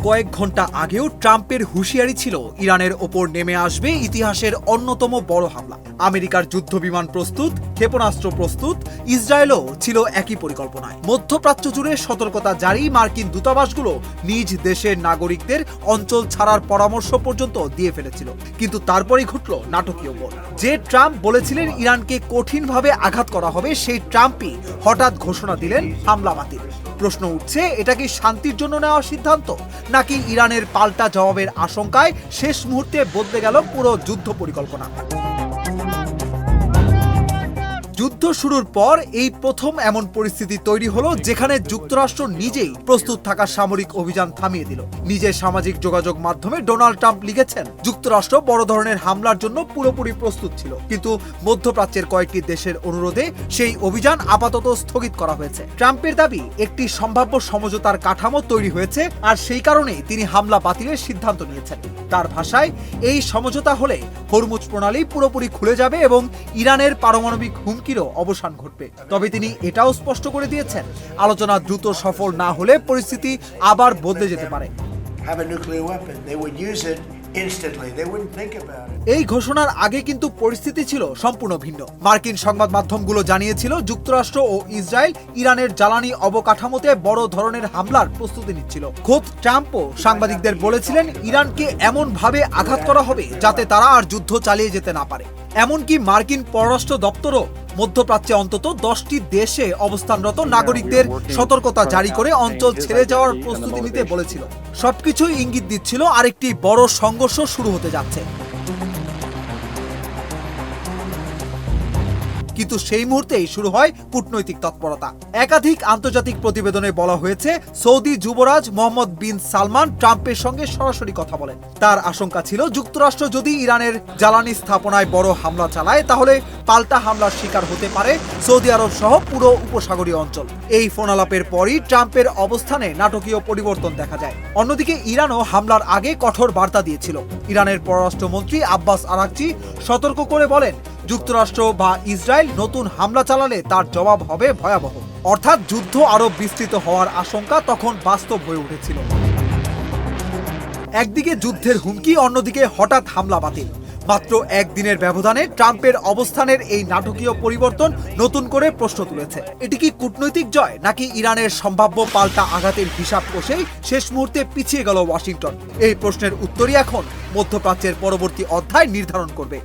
কয়েক ঘন্টা আগেও ট্রাম্পের হুঁশিয়ারি ছিল ইরানের ওপর নেমে আসবে ইতিহাসের অন্যতম বড় হামলা। আমেরিকার যুদ্ধবিমান প্রস্তুত, ক্ষেপণাস্ত্র প্রস্তুত, ইসরায়েলও ছিল একই পরিকল্পনায়। মধ্যপ্রাচ্য জুড়ে সতর্কতা জারি, মার্কিন দূতাবাসগুলো নিজ দেশের নাগরিকদের অঞ্চল ছাড়ার পরামর্শ পর্যন্ত দিয়ে ফেলেছিল। কিন্তু তারপরেই ঘটল নাটকীয় মোড়। যে ট্রাম্প বলেছিলেন ইরানকে কঠিনভাবে আঘাত করা হবে, সেই ট্রাম্পই হঠাৎ ঘোষণা দিলেন হামলা বাতিল। প্রশ্ন উঠছে, এটা কি শান্তির জন্য নেওয়া সিদ্ধান্ত, নাকি ইরানের পাল্টা জবাবের আশঙ্কায় শেষ মুহূর্তে বদলে গেল পুরো যুদ্ধ পরিকল্পনা? যুদ্ধ শুরুর পর এই প্রথম এমন পরিস্থিতি তৈরি হলো যেখানে যুক্তরাষ্ট্র নিজেই প্রস্তুত থাকা সামরিক অভিযান থামিয়ে দিল। নিজের সামাজিক যোগাযোগ মাধ্যমে ডোনাল্ড ট্রাম্প লিখেছেন, যুক্তরাষ্ট্র বড় ধরনের হামলার জন্য পুরোপুরি প্রস্তুত ছিল, কিন্তু মধ্যপ্রাচ্যের কয়েকটি দেশের অনুরোধে সেই অভিযান আপাতত স্থগিত করা হয়েছে। ট্রাম্পের দাবি, একটি সম্ভাব্য সমঝোতার কাঠামো তৈরি হয়েছে, আর সেই কারণেই তিনি হামলা বাতিলের সিদ্ধান্ত নিয়েছেন। তার ভাষায়, এই সমঝোতা হলে হরমুজ প্রণালী পুরোপুরি খুলে যাবে এবং ইরানের পারমাণবিক হুমকিরও অবসান ঘটবে। তবে তিনি এটাও স্পষ্ট করে দিয়েছেন, আলোচনা দ্রুত সফল না হলে পরিস্থিতি আবার বদলে যেতে পারে। এই ঘোষণার আগে কিন্তু পরিস্থিতি ছিল সম্পূর্ণ ভিন্ন। মার্কিন সংবাদ মাধ্যমগুলো জানিয়েছিল যুক্তরাষ্ট্র ও ইসরায়েল ইরানের জ্বালানি অবকাঠামোতে বড় ধরনের হামলার প্রস্তুতি নিচ্ছিল। খোদ ট্রাম্পও সাংবাদিকদের বলেছিলেন ইরানকে এমন ভাবে আঘাত করা হবে যাতে তারা আর যুদ্ধ চালিয়ে যেতে না পারে। এমনকি মার্কিন পররাষ্ট্র দপ্তরও মধ্যপ্রাচ্যে অন্তত 10টি দেশে অবস্থানরত নাগরিকদের সতর্কতা জারি করে অঞ্চল ছেড়ে যাওয়ার প্রস্তুতি নিতে বলেছিল। সবকিছুই ইঙ্গিত দিচ্ছিল আরেকটি বড় সংঘর্ষ শুরু হতে যাচ্ছে। কিন্তু সেই মুহূর্তেই শুরু হয় কূটনৈতিক তৎপরতা। একাধিক আন্তর্জাতিক প্রতিবেদনে বলা হয়েছে, সৌদি যুবরাজ মোহাম্মদ বিন সালমান ট্রাম্পের সঙ্গে সরাসরি কথা বলেন। তার আশঙ্কা ছিল যুক্তরাষ্ট্র যদি ইরানের জ্বালানি স্থাপনায় বড় হামলা চালায়, তাহলে পাল্টা হামলার শিকার হতে পারে সৌদি আরব সহ পুরো উপসাগরীয় অঞ্চল। এই ফোনালাপের পরই ট্রাম্পের অবস্থানে নাটকীয় পরিবর্তন দেখা যায়। অন্যদিকে ইরানও হামলার আগে কঠোর বার্তা দিয়েছিল। ইরানের পররাষ্ট্রমন্ত্রী আব্বাস আরাকচি সতর্ক করে বলেন, যুক্তরাষ্ট্র বা ইসরায়েল নতুন হামলা চালালে তার জবাব হবে ভয়াবহ। অর্থাৎ যুদ্ধ আরো বিস্তৃত হওয়ার আশঙ্কা তখন বাস্তব হয়ে উঠেছিল। একদিকে যুদ্ধের হুমকি, অন্যদিকে হঠাৎ হামলা বাতিল। মাত্র একদিনের ব্যবধানে ট্রাম্পের অবস্থানের এই নাটকীয় পরিবর্তন নতুন করে প্রশ্ন তুলেছে। এটি কি কূটনৈতিক জয়, নাকি ইরানের সম্ভাব্য পাল্টা আঘাতের হিসাব কষেই শেষ মুহূর্তে পিছিয়ে গেল ওয়াশিংটন? এই প্রশ্নের উত্তরই এখন মধ্যপ্রাচ্যের পরবর্তী অধ্যায় নির্ধারণ করবে।